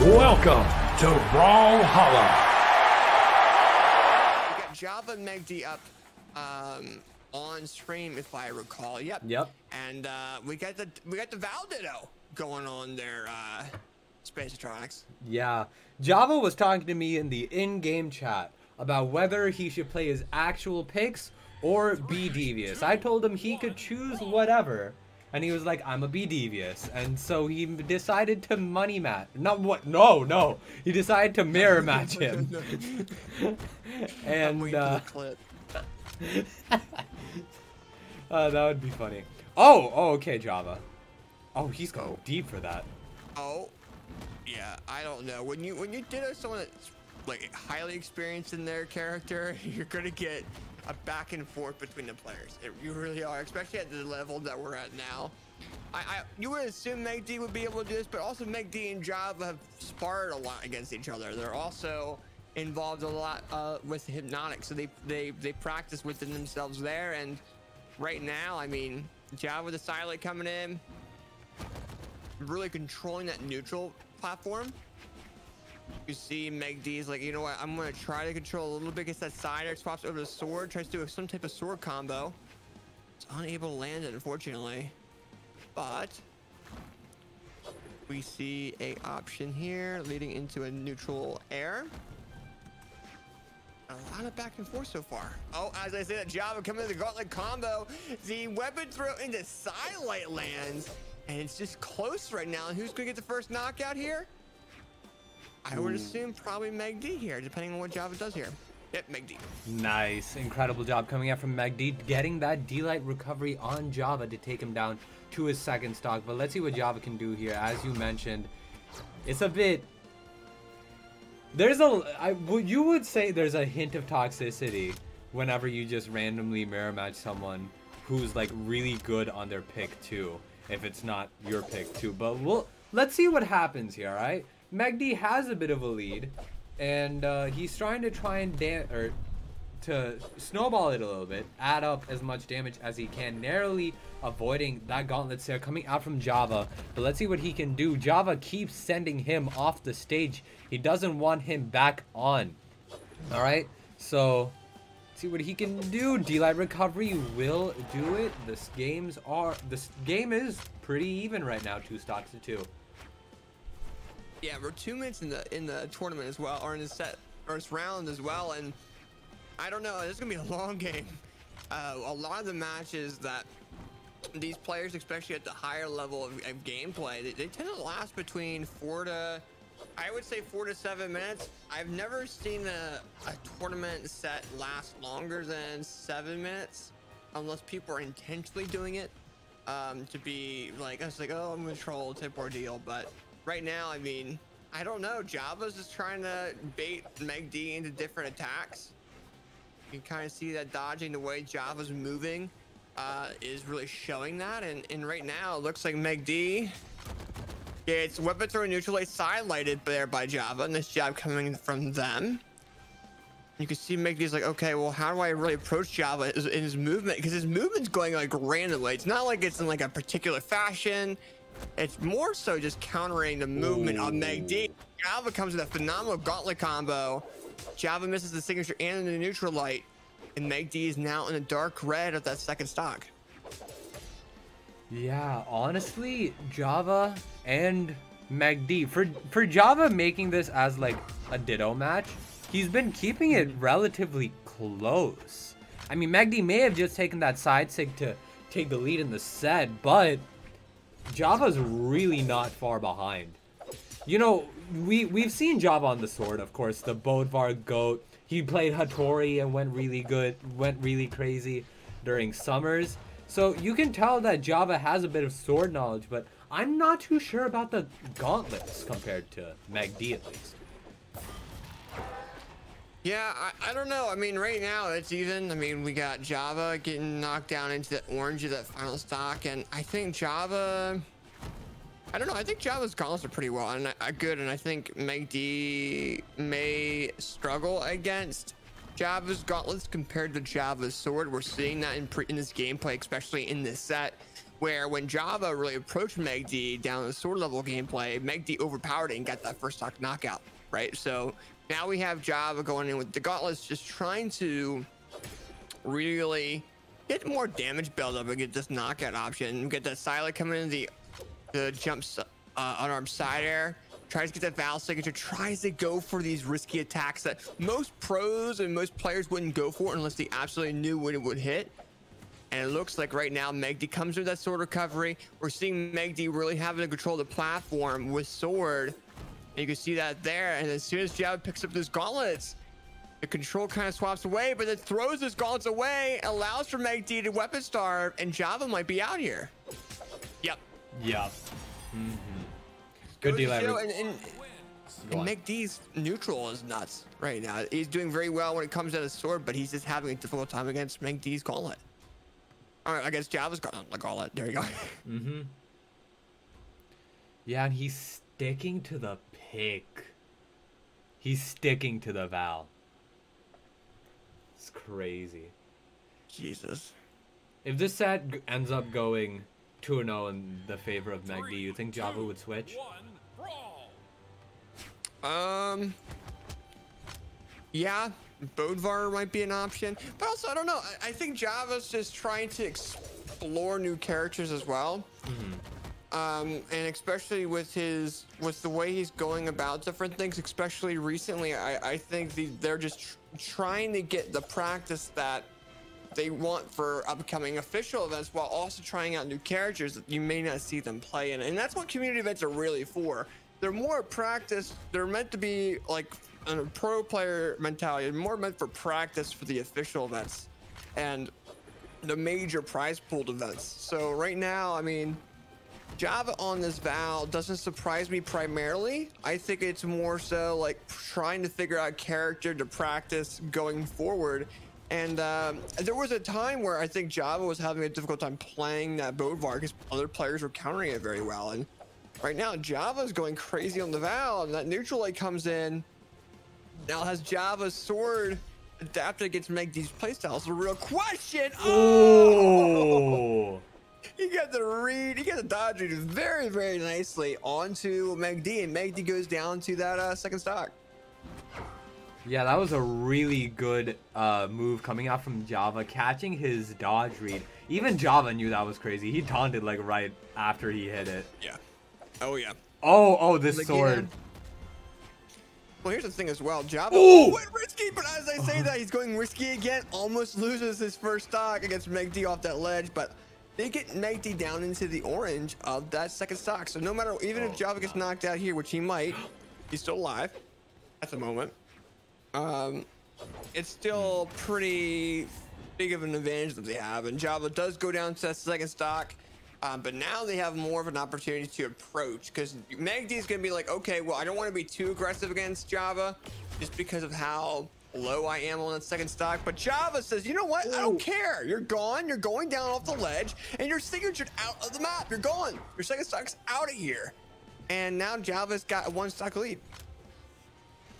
Welcome to Brawlhalla. We got Java and Megd up on stream, if I recall. Yep. And we got the Vodhalla going on there, Spacetronics. Yeah, Java was talking to me in the in-game chat about whether he should play his actual picks or be devious. I told him he could choose whatever, and he was like, I'm a be devious. And so he decided to money match. No. He decided to mirror match him. And that would be funny. Oh, okay, Java. Oh, he's going deep for that. Oh, yeah, I don't know. When you ditto someone that's like highly experienced in their character, you're gonna get a back and forth between the players. You really are, especially at the level that we're at now. You would assume Megd would be able to do this, but also Megd and Java have sparred a lot against each other. They're also involved a lot with Hypnotic, so they practice within themselves there. And right now, I mean, Java with the Silent coming in, really controlling that neutral platform. You see Megd's like, you know what, I'm gonna try to control a little bit, gets that side air, swaps over the sword, tries to do some type of sword combo. It's unable to land it, unfortunately. But we see a option here leading into a neutral air. A lot of back and forth so far. Oh, as I say that, Java coming to the gauntlet combo. The weapon throw into Sidelight lands, and it's just close right now. And who's gonna get the first knockout here? I would assume probably Megd here, depending on what Java does here. Yep, Megd. Nice, incredible job coming out from Megd, getting that D-Light recovery on Java to take him down to his second stock. But let's see what Java can do here. As you mentioned, it's a bit... you would say there's a hint of toxicity whenever you just randomly mirror match someone who's like really good on their pick too, if it's not your pick too. But let's see what happens here, alright? Megd has a bit of a lead, and he's trying to to snowball it a little bit, add up as much damage as he can, narrowly avoiding that gauntlet stare coming out from Java. But let's see what he can do. Java keeps sending him off the stage. He doesn't want him back on. All right, so see what he can do. D-Light recovery will do it. This game is pretty even right now, 2 stocks to 2. Yeah, we're 2 minutes in the tournament as well, or in the first round as well, and I don't know, this is gonna be a long game. A lot of the matches that these players, especially at the higher level of gameplay, they tend to last between 4 to 7 minutes. I've never seen a tournament set last longer than 7 minutes, unless people are intentionally doing it to be like, it's like, oh, I'm gonna troll type ordeal. But right now, I mean, I don't know. Java's just trying to bait Megd into different attacks. You can kind of see that dodging the way Java's moving is really showing that. And right now, it looks like Megd gets weapon throw neutral, side-lighted there by Java. And this jab coming from them. You can see Megd's like, okay, well, how do I really approach Java in his movement? Because his movement's going like randomly. It's not like it's in like a particular fashion. It's more so just countering the movement of Megd. Java comes with a phenomenal gauntlet combo. Java misses the signature and the neutral light, and Megd is now in the dark red of that second stock. Yeah, honestly, Java and Megd, for Java making this as like a ditto match, he's been keeping it relatively close. I mean, Megd may have just taken that side sig to take the lead in the set, but Java's really not far behind. You know, we've seen Java on the sword, of course, the Bodvar GOAT. He played Hattori and went really crazy during summers. So you can tell that Java has a bit of sword knowledge, but I'm not too sure about the gauntlets compared to Megd at least. Yeah, I don't know. I mean, right now it's even. I mean, we got Java getting knocked down into the orange of that final stock, and I think Java, I don't know. I think Java's gauntlets are pretty well and good, and I think Megd may struggle against Java's gauntlets compared to Java's sword. We're seeing that in this gameplay, especially in this set. where when Java really approached Megd down the sword level gameplay, Megd overpowered it and got that first stock knockout, right? So now we have Java going in with the gauntlets, just trying to really get more damage build up and get this knockout option. Get that Silent coming in the jumps unarmed side air. Tries to get that Val signature, tries to go for these risky attacks that most pros and most players wouldn't go for unless they absolutely knew when it would hit. And it looks like right now Megd comes with that sword recovery. We're seeing Megd really having to control the platform with sword. And you can see that there. And as soon as Java picks up those gauntlets, the control kind of swaps away, but it throws those gauntlets away, allows for Megd to weapon starve, and Java might be out here. Yep. Yep. Good deal, and Megd's neutral is nuts right now. He's doing very well when it comes to the sword, but he's just having a difficult time against Megd's gauntlet. All right, against Java's gauntlet. There you go. Yeah, and he's sticking to the pick. He's sticking to the Val. It's crazy. Jesus. If this set ends up going 2-0 in the favor of Megd, you think Java would switch? Yeah, Vodhalla might be an option, but also I don't know. I think Java's just trying to explore new characters as well. And especially with the way he's going about different things, especially recently, I think they're just trying to get the practice that they want for upcoming official events while also trying out new characters that you may not see them play in. And that's what community events are really for. They're more practice. They're meant to be like a pro player mentality, more meant for practice for the official events and the major prize pooled events. So right now, I mean, Java on this Val doesn't surprise me primarily. I think it's more so like trying to figure out character to practice going forward. And there was a time where I think Java was having a difficult time playing that Vodhalla because other players were countering it very well. And right now, Java's going crazy on the Val, and that neutral light comes in. Now has Java's sword adapted against Megd's playstyle? So the real question. Oh! He got the read, he got the dodge read very, very nicely onto Megd, and Megd goes down to that second stock. Yeah, that was a really good move coming out from Java, catching his dodge read. Even Java knew that was crazy. He taunted like right after he hit it. Yeah. Oh yeah. Oh, this sword. Well, here's the thing as well. Java went risky, but as I say that, he's going risky again. Almost loses his first stock against Megd off that ledge, but they get Megd down into the orange of that second stock. So no matter, even if Java gets knocked out here, which he might, he's still alive at the moment. It's still pretty big of an advantage that they have, and Java does go down to that second stock. But now they have more of an opportunity to approach because Megd is going to be like, okay, well, I don't want to be too aggressive against Java just because of how low I am on that second stock. But Java says, you know what? I don't care. You're gone. You're going down off the ledge and you're signatured out of the map. You're gone. Your second stock's out of here. And now Java's got a one stock lead.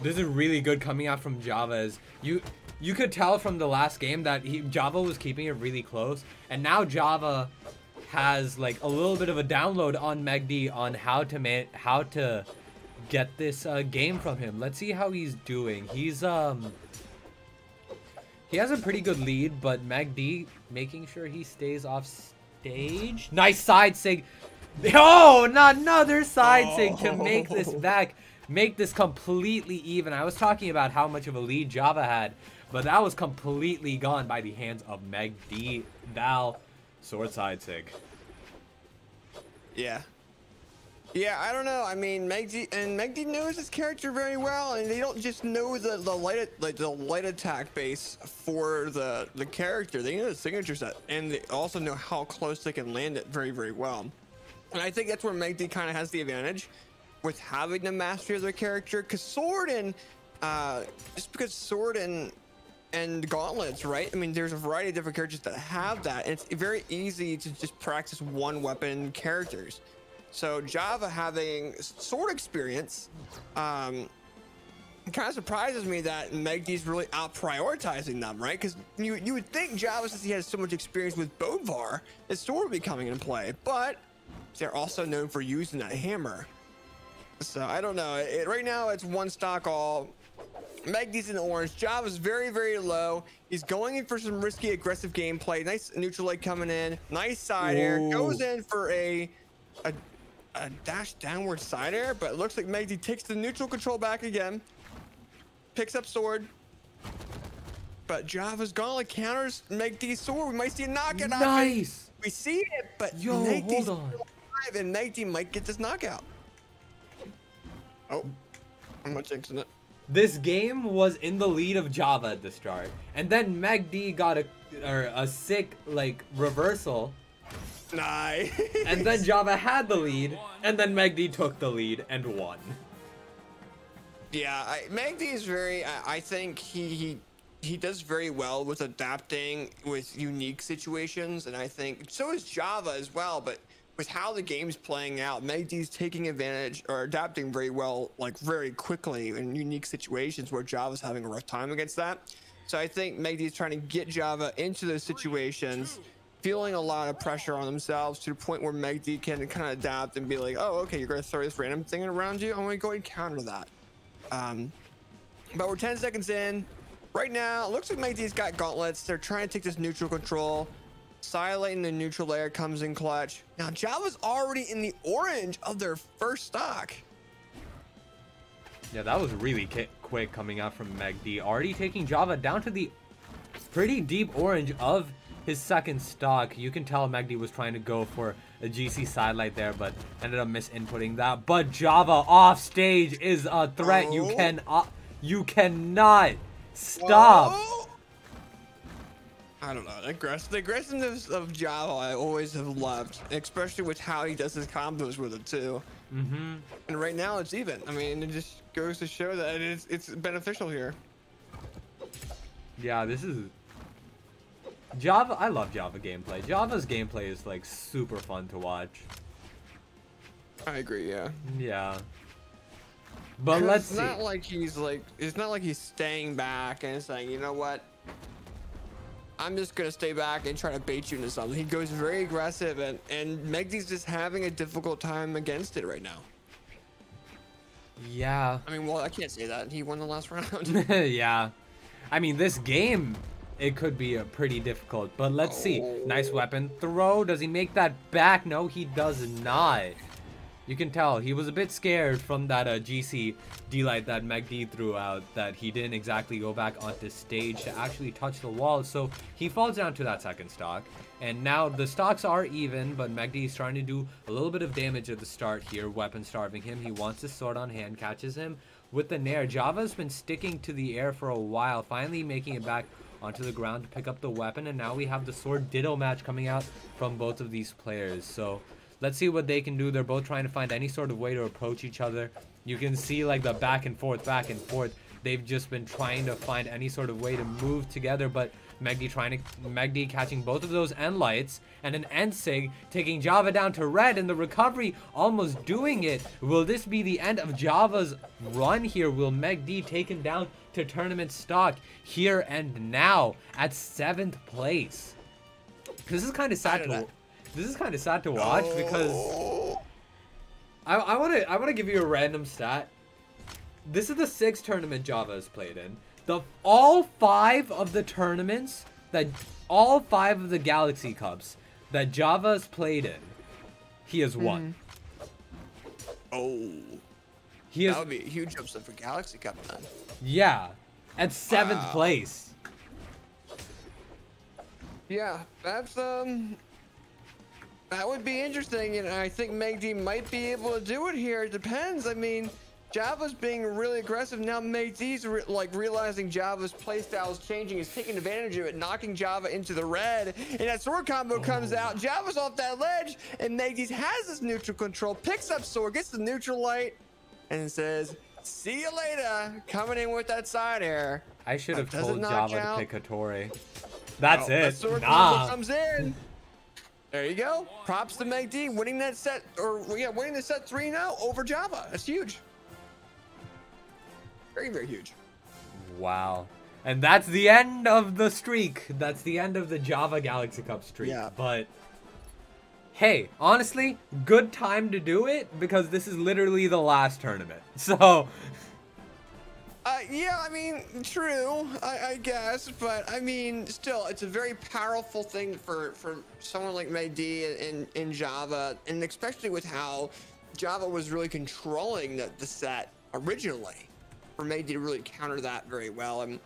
This is really good coming out from Java. As you could tell from the last game that Java was keeping it really close. And now Java has like a little bit of a download on Megd on how to get this game from him. Let's see how he's doing. He's he has a pretty good lead, but Megd making sure he stays off stage. Nice side sig. Oh, not another side sig to make this back, make this completely even. I was talking about how much of a lead Java had, but that was completely gone by the hands of Megd. Val. Sword side sig. Yeah, I don't know. I mean, Megd knows his character very well, and they don't just know the light attack base for the character. They know the signature set, and they also know how close they can land it very, very well. And I think that's where Megd kind of has the advantage with having the mastery of their character, because sword and just because sword and gauntlets, right? I mean, there's a variety of different characters that have that, and it's very easy to just practice one weapon characters. So Java having sword experience it kind of surprises me that Megd's really out prioritizing them, right? Because you would think Java, since he has so much experience with Bowvar, his sword would be coming into play, but they're also known for using that hammer. So I don't know. Right now it's one stock all. Megd's in the orange. Java's very, very low. He's going in for some risky, aggressive gameplay. Nice neutral leg coming in. Nice side air. Goes in for a dash downward side air, but it looks like Megd takes the neutral control back again. Picks up sword. But Java's gauntlet counters Megd's sword. We might see a knockout. Nice. We see it, but yo, Megd's hold on. alive, and Megd might get this knockout. Oh, I'm not jinxing it. This game was in the lead of Java at the start, and then Megd got a sick like reversal. Nice. And then Java had the lead, and then Megd took the lead and won. Yeah, Megd is very. I think he does very well with adapting with unique situations, and I think so is Java as well. But with how the game's playing out, Megd's taking advantage or adapting very well, like very quickly in unique situations where Java's having a rough time against that. So I think Megd is trying to get Java into those situations, feeling a lot of pressure on themselves to the point where Megd can kind of adapt and be like, oh, okay, you're going to throw this random thing around you. I'm going to go ahead and counter that. But we're 10 seconds in. Right now, it looks like Megd's got gauntlets. They're trying to take this neutral control. Silating the neutral layer comes in clutch. Now Java's already in the orange of their first stock. Yeah, that was really quick coming out from Megd. Already taking Java down to the pretty deep orange of his second stock. You can tell Megd was trying to go for a GC sidelight there, but ended up misinputting that. But Java off stage is a threat. Oh. You cannot stop. Whoa. I don't know. The aggressiveness of Java I always have loved, especially with how he does his combos with it too. And right now it's even. I mean, it just goes to show that it's beneficial here. Yeah, this is Java. I love Java gameplay. Java's gameplay is like super fun to watch. I agree. Yeah. Yeah. But let's see. It's not like it's not like he's staying back and saying, you know what? I'm just gonna stay back and try to bait you into something. He goes very aggressive, and Megd's just having a difficult time against it right now. Yeah. I mean, well, I can't say that. He won the last round. Yeah. I mean, this game, it could be a pretty difficult, but let's see. Nice weapon throw. Does he make that back? No, he does not. You can tell he was a bit scared from that GC D-light that Megd threw out, that he didn't exactly go back onto stage to actually touch the wall. So he falls down to that second stock. And now the stocks are even, but Megd is trying to do a little bit of damage at the start here, weapon starving him. He wants his sword on hand, catches him with the nair. Java's been sticking to the air for a while, finally making it back onto the ground to pick up the weapon. And now we have the sword ditto match coming out from both of these players. So let's see what they can do. They're both trying to find any sort of way to approach each other. You can see like the back and forth. They've just been trying to find any sort of way to move together, but Megd catching both of those end lights and an end sig, taking Java down to red, and the recovery almost doing it. Will this be the end of Java's run here? Will Megd take him down to tournament stock here and now at 7th place? This is kind of sad to This is kind of sad to watch because I want to give you a random stat. This is the 6th tournament Java has played in. All 5 of the tournaments all 5 of the Galaxy Cups that Java has played in, he has won. Oh, that would be a huge upset for Galaxy Cup then. Yeah, at 7th place. Yeah, that's that would be interesting, and I think Megd might be able to do it here. It depends. I mean, Java's being really aggressive now. Megd's realizing Java's playstyle is changing. He's taking advantage of it, knocking Java into the red, and that sword combo comes out. Java's off that ledge, and Megd has his neutral control, picks up sword, gets the neutral light, and says, "See you later." Coming in with that side air. I should have told Java to pick Hattori. That's it. That sword combo comes in. There you go. Props to Megd, winning that set, winning the set 3 now over Java. That's huge. Very, very huge. Wow. And that's the end of the streak. That's the end of the Java Galaxy Cup streak. Yeah. But hey, honestly, good time to do it because this is literally the last tournament. So yeah, I mean, true, I guess, but I mean, still, it's a very powerful thing for someone like Megd in Java, and especially with how Java was really controlling the set originally, for Megd to really counter that very well. And